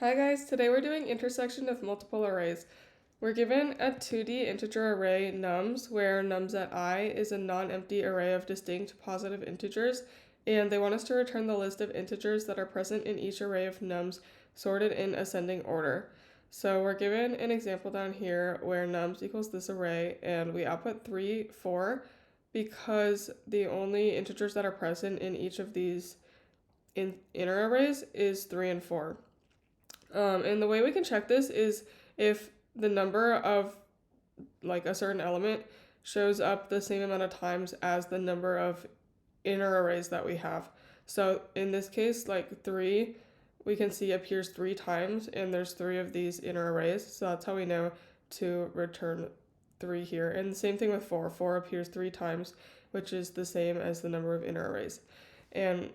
Hi guys, today we're doing intersection of multiple arrays. We're given a 2D integer array nums where nums at I is a non-empty array of distinct positive integers, and they want us to return the list of integers that are present in each array of nums sorted in ascending order. So we're given an example down here where nums equals this array, and we output 3, 4 because the only integers that are present in each of these inner arrays is 3 and 4. And the way we can check this is if the number of like a certain element shows up the same amount of times as the number of inner arrays that we have. So in this case, like 3, we can see appears 3 times, and there's 3 of these inner arrays. So that's how we know to return 3 here. And the same thing with 4. 4 appears 3 times, which is the same as the number of inner arrays. And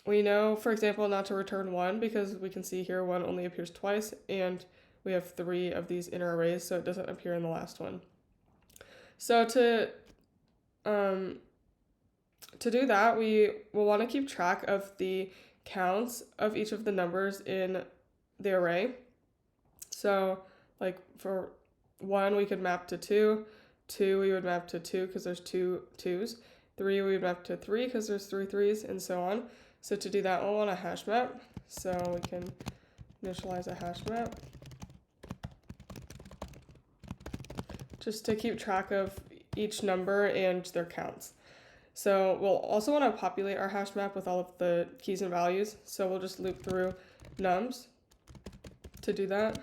we know, for example, not to return 1 because we can see here 1 only appears twice, and we have 3 of these inner arrays, so it doesn't appear in the last one. So to do that, we will want to keep track of the counts of each of the numbers in the array. So like for 1, we could map to 2. 2, we would map to 2 because there's 2 2s. 3, we would map to 3 because there's 3 3s, and so on. So to do that, we'll want a hash map. So we can initialize a hash map just to keep track of each number and their counts. So we'll also want to populate our hash map with all of the keys and values. So we'll just loop through nums to do that.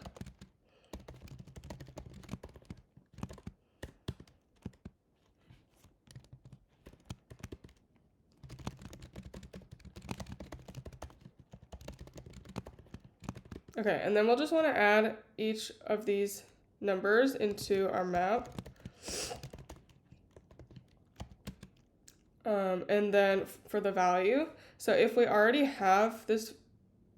Okay, and then we'll just want to add each of these numbers into our map. And then for the value, so if we already have this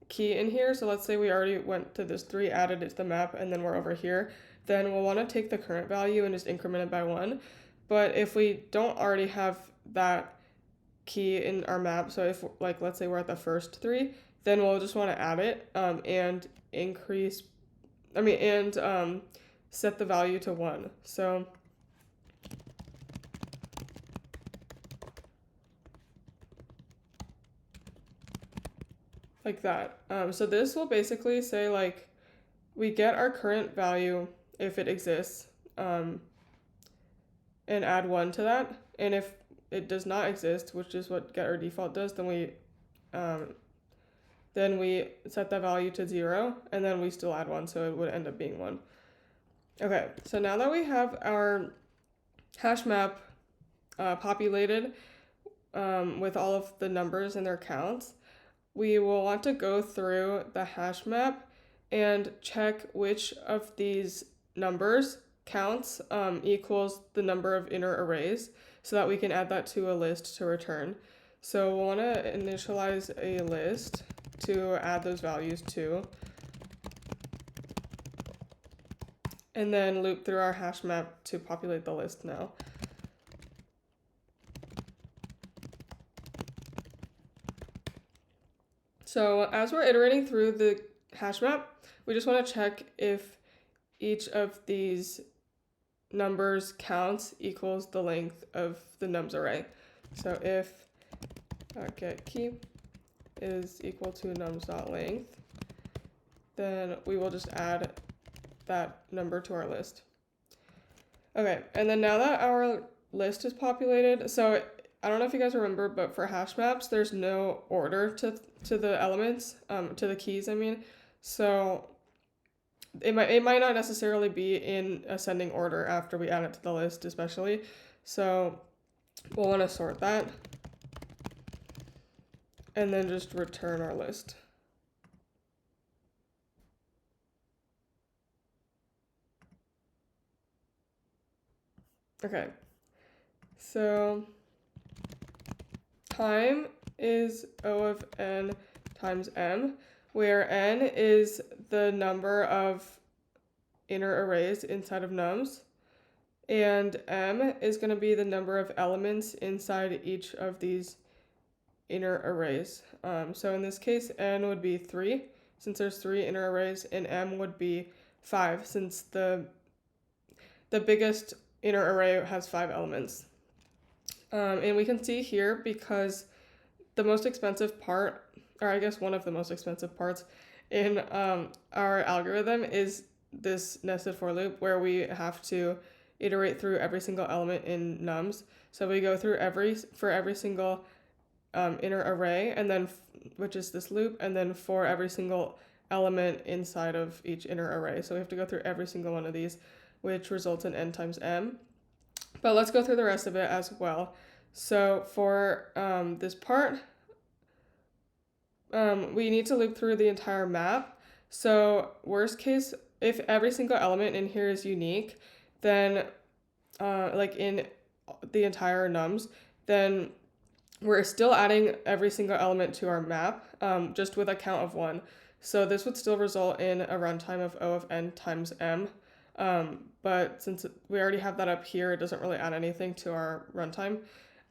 key in here, so let's say we already went to this 3, added it to the map, and then we're over here, then we'll want to take the current value and just increment it by 1. But if we don't already have that key in our map, so if like let's say we're at the first 3, then we'll just want to add it and set the value to 1. So like that. So this will basically say like we get our current value if it exists, and add 1 to that. And if it does not exist, which is what getOurDefault does, then we set that value to 0, and then we still add 1, so it would end up being 1. Okay, so now that we have our hash map populated with all of the numbers and their counts, we will want to go through the hash map and check which of these numbers counts equals the number of inner arrays so that we can add that to a list to return. So we'll want to initialize a list to add those values to, and then loop through our hash map to populate the list now. So as we're iterating through the hash map, we just want to check if each of these numbers counts equals the length of the nums array. So if getKey is equal to nums.length, then we will just add that number to our list. Okay, and then now that our list is populated, so I don't know if you guys remember, but for hash maps, there's no order to the elements, to the keys, I mean. So it might not necessarily be in ascending order after we add it to the list, especially. So we'll want to sort that and then just return our list. Okay, so time is O of n times m, where n is the number of inner arrays inside of nums, and m is going to be the number of elements inside each of these inner arrays. So in this case, n would be 3. since there's 3 inner arrays, and m would be 5 since the biggest inner array has 5 elements. And we can see here because the most expensive part, or I guess one of the most expensive parts in our algorithm is this nested for loop where we have to iterate through every single element in nums. So we go through for every single inner array, and then which is this loop, and then for every single element inside of each inner array. So we have to go through every single one of these, which results in n times m. But let's go through the rest of it as well. So for this part, we need to loop through the entire map. So worst case, if every single element in here is unique, then like in the entire nums, then we're still adding every single element to our map, just with a count of 1. So this would still result in a runtime of O of n times m. But since we already have that up here, it doesn't really add anything to our runtime.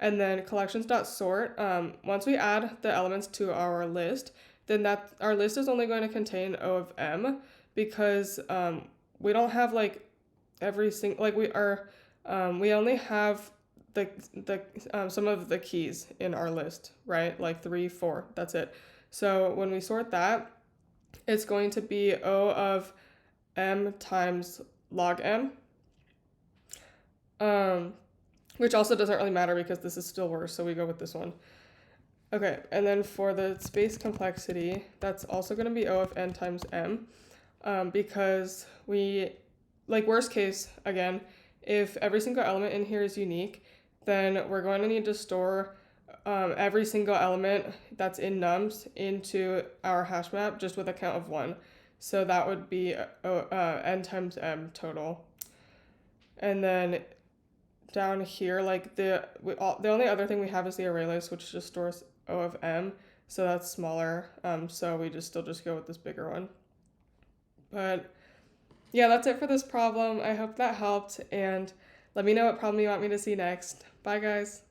And then collections.sort, once we add the elements to our list, then our list is only going to contain O of m, because we don't have like every single, like we only have the some of the keys in our list, right? Like 3, 4, that's it. So when we sort that, it's going to be O of m times log m, which also doesn't really matter because this is still worse, so we go with this one. Okay, and then for the space complexity, that's also going to be O of n times m, because we, like worst case, again, if every single element in here is unique, then we're going to need to store every single element that's in nums into our hash map just with a count of 1. So that would be n times m total. And then down here, like the only other thing we have is the array list, which just stores O of m, so that's smaller. So we still just go with this bigger one. But yeah, that's it for this problem. I hope that helped, and let me know what problem you want me to see next. Bye, guys.